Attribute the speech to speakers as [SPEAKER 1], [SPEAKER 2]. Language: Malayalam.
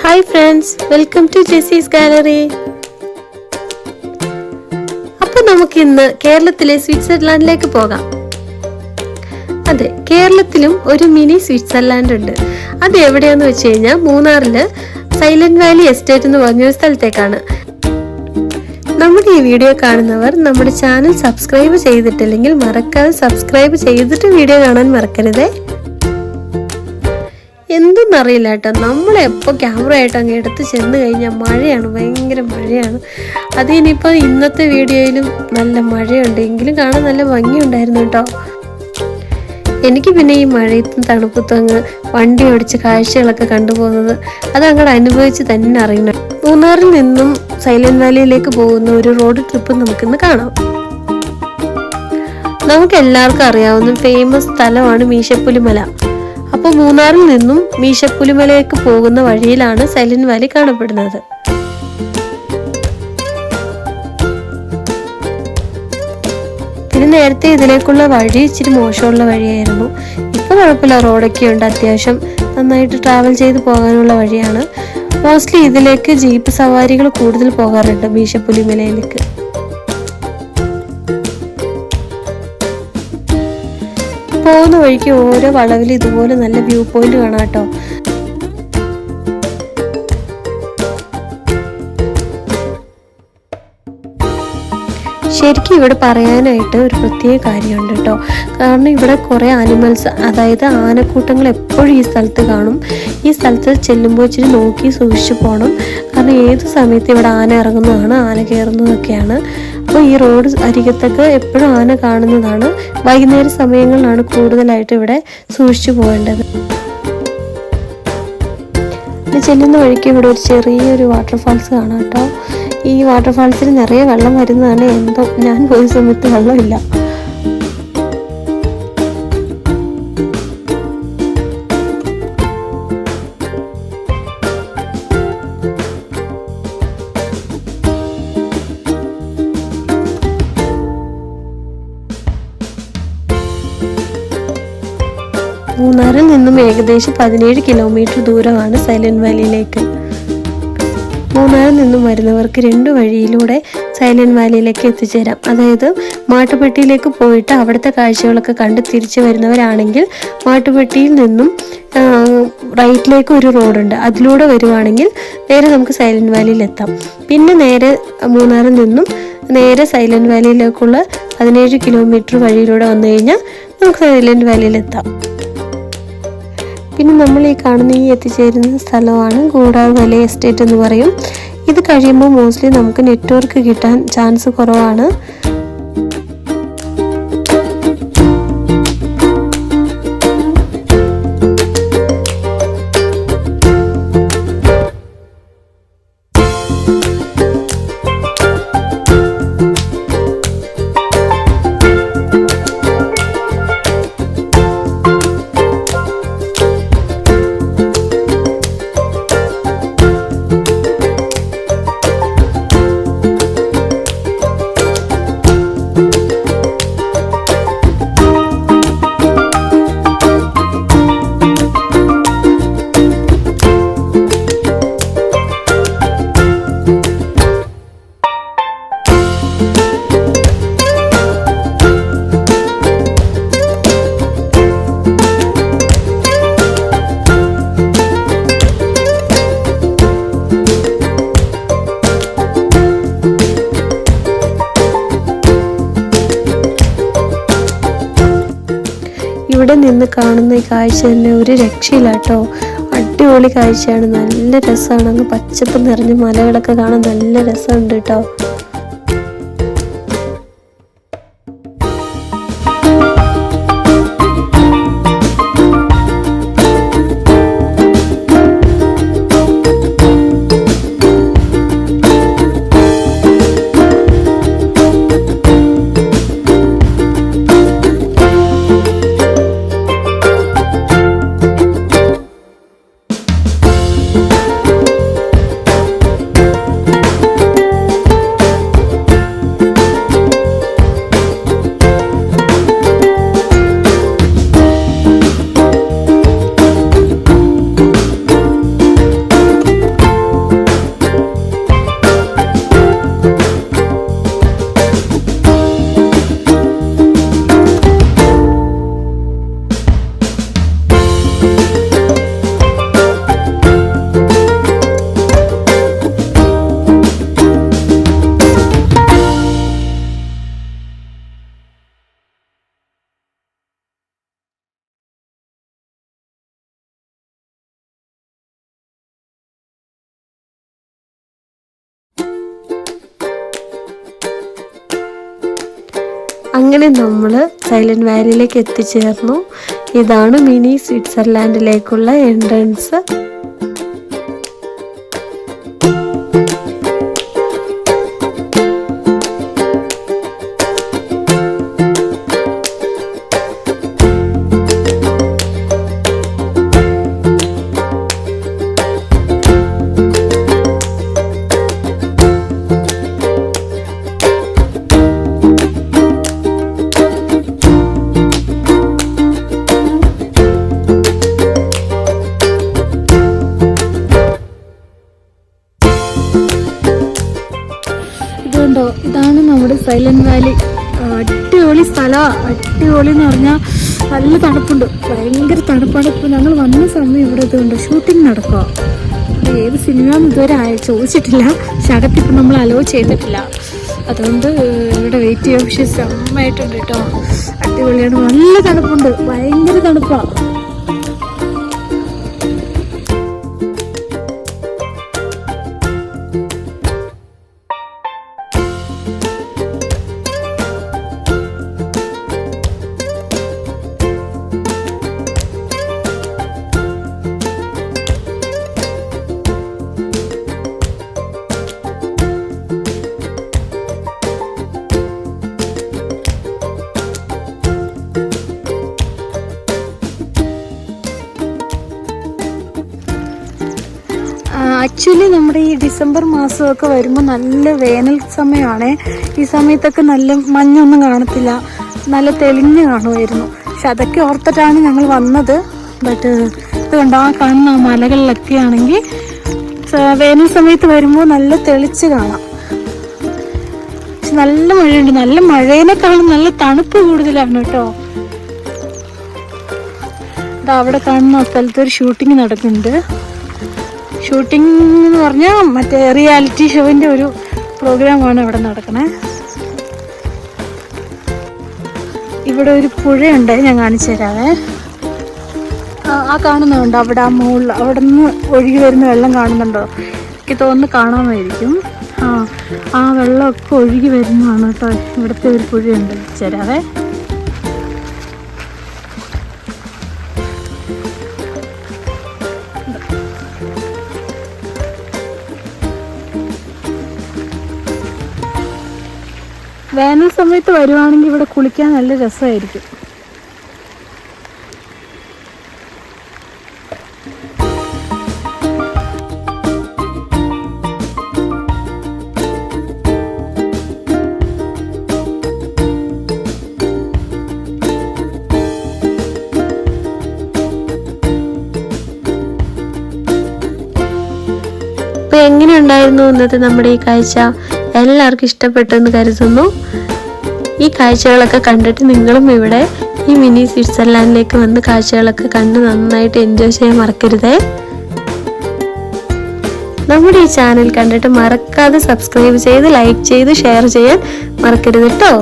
[SPEAKER 1] Hi friends, welcome to Jessie's Gallery. അപ്പോൾ നമുക്ക് ഇന്ന് കേരളത്തിലെ സ്വിറ്റ്സർലാൻഡിലേക്ക് പോകാം. അതെ, കേരളത്തിലും ഒരു മിനി സ്വിറ്റ്സർലാൻഡ് ഉണ്ട്. അത് എവിടെയാന്ന് വെച്ച് കഴിഞ്ഞാൽ മൂന്നാറില് സൈലന്റ് വാലി എസ്റ്റേറ്റ് എന്ന് പറഞ്ഞൊരു സ്ഥലത്തേക്കാണ്. നമ്മുടെ ഈ വീഡിയോ കാണുന്നവർ നമ്മുടെ ചാനൽ സബ്സ്ക്രൈബ് ചെയ്തിട്ടില്ലെങ്കിൽ മറക്കാതെ സബ്സ്ക്രൈബ് ചെയ്തിട്ട് വീഡിയോ കാണാൻ മറക്കരുതേ. എന്തെന്നറിയില്ല കേട്ടോ, നമ്മളെപ്പോൾ ക്യാമറ ആയിട്ട് അങ്ങ് എടുത്ത് ചെന്ന് കഴിഞ്ഞാൽ മഴയാണ്, ഭയങ്കര മഴയാണ്. അത് ഇനിയിപ്പോൾ ഇന്നത്തെ വീഡിയോയിലും നല്ല മഴയുണ്ട്, എങ്കിലും കാണാൻ നല്ല ഭംഗിയുണ്ടായിരുന്നു കേട്ടോ. എനിക്ക് പിന്നെ ഈ മഴയത്തും തണുപ്പത്തും അങ്ങ് വണ്ടി ഓടിച്ച് കാഴ്ചകളൊക്കെ കണ്ടുപോകുന്നത് അത് അങ്ങോട്ട് അനുഭവിച്ച് തന്നെ അറിയണം. മൂന്നാറിൽ നിന്നും സൈലന്റ് വാലിയിലേക്ക് പോകുന്ന ഒരു റോഡ് ട്രിപ്പ് നമുക്കിന്ന് കാണാം. നമുക്ക് എല്ലാവർക്കും അറിയാവുന്ന ഫേമസ് സ്ഥലമാണ് മീശപ്പുലിമല. അപ്പോൾ മൂന്നാറിൽ നിന്നും മീശപ്പുലിമലയിലേക്ക് പോകുന്ന വഴിയിലാണ് സൈലന്റ് വാലി കാണപ്പെടുന്നത്. പിന്നെ നേരത്തെ ഇതിലേക്കുള്ള വഴി ഇച്ചിരി മോശമുള്ള വഴിയായിരുന്നു. ഇപ്പൊ കുഴപ്പമില്ല, റോഡൊക്കെ ഉണ്ട്, അത്യാവശ്യം നന്നായിട്ട് ട്രാവൽ ചെയ്ത് പോകാനുള്ള വഴിയാണ്. മോസ്റ്റ്ലി ഇതിലേക്ക് ജീപ്പ് സവാരികൾ കൂടുതൽ പോകാറുണ്ട് മീശപ്പുലിമലയിലേക്ക്. പോകുന്ന വഴിക്ക് ഓരോ വളവിൽ ഇതുപോലെ നല്ല വ്യൂ പോയിന്റ് കാണാം കേട്ടോ. ശരിക്കും ഇവിടെ പറയാനായിട്ട് ഒരു പ്രത്യേക കാര്യമുണ്ട് കേട്ടോ. കാരണം ഇവിടെ കുറേ ആനിമൽസ്, അതായത് ആനക്കൂട്ടങ്ങൾ എപ്പോഴും ഈ സ്ഥലത്ത് കാണും. ഈ സ്ഥലത്ത് ചെല്ലുമ്പോൾ ഇച്ചിരി നോക്കി സൂക്ഷിച്ചു പോകണം. കാരണം ഏത് സമയത്ത് ഇവിടെ ആന ഇറങ്ങുന്നതാണ്, ആന കയറുന്നതൊക്കെയാണ്. അപ്പോൾ ഈ റോഡ് അരികത്തൊക്കെ എപ്പോഴും ആന കാണുന്നതാണ്. വൈകുന്നേര സമയങ്ങളിലാണ് കൂടുതലായിട്ട് ഇവിടെ സൂക്ഷിച്ചു പോകേണ്ടത്. ചെല്ലുന്ന വഴിക്ക് ഇവിടെ ഒരു ചെറിയൊരു വാട്ടർഫാൾസ് കാണാം കേട്ടോ. ഈ വാട്ടർഫാൾസിൽ നിറയെ വെള്ളം വരുന്നതാണ്. എന്തോ ഞാൻ പോയ സമയത്ത് വെള്ളമില്ല. മൂന്നാറിൽ നിന്നും ഏകദേശം 17 കിലോമീറ്റർ ദൂരമാണ് സൈലന്റ് വാലിയിലേക്ക്. മൂന്നാറിൽ നിന്നും വരുന്നവർക്ക് 2 വഴിയിലൂടെ സൈലന്റ് വാലിയിലേക്ക് എത്തിച്ചേരാം. അതായത് മാട്ടുപ്പെട്ടിയിലേക്ക് പോയിട്ട് അവിടുത്തെ കാഴ്ചകളൊക്കെ കണ്ട് തിരിച്ചു വരുന്നവരാണെങ്കിൽ മാട്ടുപ്പെട്ടിയിൽ നിന്നും റൈറ്റിലേക്ക് ഒരു റോഡുണ്ട്, അതിലൂടെ വരുവാണെങ്കിൽ നേരെ നമുക്ക് സൈലന്റ് വാലിയിൽ എത്താം. പിന്നെ നേരെ മൂന്നാറിൽ നിന്നും നേരെ സൈലന്റ് വാലിയിലേക്കുള്ള 17 കിലോമീറ്റർ വഴിയിലൂടെ വന്നു കഴിഞ്ഞാൽ നമുക്ക് സൈലന്റ് വാലിയിൽ എത്താം. പിന്നെ നമ്മൾ ഈ കാണുന്ന ഈ എത്തിച്ചേരുന്ന സ്ഥലമാണ് ഗൂഡാർ വാലി എസ്റ്റേറ്റ് എന്ന് പറയും. ഇത് കഴിയുമ്പോൾ മോസ്റ്റ്ലി നമുക്ക് നെറ്റ്വർക്ക് കിട്ടാൻ ചാൻസ് കുറവാണ്. ഇവിടെ നിന്ന് കാണുന്ന ഈ കാഴ്ച തന്നെ ഒരു രക്ഷയില്ല കേട്ടോ. അടിപൊളി കാഴ്ചയാണ്, നല്ല രസമാണ്. അങ്ങ് പച്ചപ്പ് നിറഞ്ഞ മലകളൊക്കെ കാണാൻ നല്ല രസമുണ്ട് കേട്ടോ. അങ്ങനെ നമ്മൾ സൈലന്റ് വാലിയിലേക്ക് എത്തിച്ചേർന്നു. ഇതാണ് മിനി സ്വിറ്റ്സർലാൻഡിലേക്കുള്ള എൻട്രൻസ്. ഇതാണ് നമ്മുടെ സൈലന്റ് വാലി. അടിപൊളി സ്ഥലമാണ്. അടിപൊളി എന്ന് പറഞ്ഞാൽ നല്ല തണുപ്പുണ്ട്, ഭയങ്കര തണുപ്പാണ്. ഇപ്പോൾ ഞങ്ങൾ വന്ന സമയം ഇവിടെ ഇതുണ്ട്, ഷൂട്ടിംഗ് നടക്കുക. ഏത് സിനിമയാണെന്ന് ഇതുവരെ ചോദിച്ചിട്ടില്ല, പക്ഷെ അകത്തിപ്പോൾ നമ്മൾ അലോ ചെയ്തിട്ടില്ല. അതുകൊണ്ട് ഇവിടെ വെയിറ്റ് ചെയ്യാൻ. പക്ഷേ സമയമായിട്ടുണ്ട് കേട്ടോ. അടിപൊളിയാണ്, നല്ല തണുപ്പുണ്ട്, ഭയങ്കര തണുപ്പാണ്. ആക്ച്വലി നമ്മുടെ ഈ ഡിസംബർ മാസമൊക്കെ വരുമ്പോൾ നല്ല വേനൽ സമയമാണ്. ഈ സമയത്തൊക്കെ നല്ല മഞ്ഞൊന്നും കാണത്തില്ല, നല്ല തെളിഞ്ഞ് കാണുമായിരുന്നു. പക്ഷെ അതൊക്കെ ഓർത്തിട്ടാണ് ഞങ്ങൾ വന്നത്. ബട്ട് ഇതുകൊണ്ട് ആ കാണുന്ന മലകളിലൊക്കെ ആണെങ്കിൽ വേനൽ സമയത്ത് വരുമ്പോൾ നല്ല തെളിച്ച് കാണാം. പക്ഷെ നല്ല മഴയുണ്ട്, നല്ല മഴേനേക്കാളും നല്ല തണുപ്പ് കൂടുതലാണ് കേട്ടോ. അവിടെ കാണുന്ന സ്ഥലത്ത് ഒരു ഷൂട്ടിംഗ് നടക്കുന്നുണ്ട്. ഷൂട്ടിംഗ് എന്ന് പറഞ്ഞാൽ മറ്റേ റിയാലിറ്റി ഷോവിൻ്റെ ഒരു പ്രോഗ്രാമാണ് ഇവിടെ നടക്കണേ. ഇവിടെ ഒരു പുഴയുണ്ട്, ഞാൻ കാണിച്ചു തരാവേ. ആ കാണുന്നുണ്ടോ അവിടെ, ആ മുകളിൽ അവിടെ നിന്ന് ഒഴുകി വരുന്ന വെള്ളം കാണുന്നുണ്ടോ? എനിക്ക് തോന്നുന്നു കാണാമായിരിക്കും. ആ വെള്ളമൊക്കെ ഒഴുകി വരുന്നതാണ് കേട്ടോ. ഇവിടുത്തെ ഒരു പുഴയുണ്ട്, തരാവേ. വേനൽ സമയത്ത് വരുവാണെങ്കിൽ ഇവിടെ കുളിക്കാൻ നല്ല രസമായിരിക്കും. അപ്പോൾ എങ്ങനെയുണ്ടായിരുന്നു ഇന്നത്തെ നമ്മുടെ ഈ കാഴ്ച? എല്ലാവർക്കും ഇഷ്ടപ്പെട്ടെന്ന് കരുതുന്നു. ഈ കാഴ്ചകളൊക്കെ കണ്ടിട്ട് നിങ്ങളും ഇവിടെ ഈ മിനി സ്വിറ്റ്സർലാൻഡിലേക്ക് വന്ന് കാഴ്ചകളൊക്കെ കണ്ട് നന്നായിട്ട് എൻജോയ് ചെയ്യാൻ മറക്കരുതേ. നമ്മുടെ ഈ ചാനൽ കണ്ടിട്ട് മറക്കാതെ സബ്സ്ക്രൈബ് ചെയ്ത് ലൈക്ക് ചെയ്ത് ഷെയർ ചെയ്യാൻ മറക്കരുത് കേട്ടോ.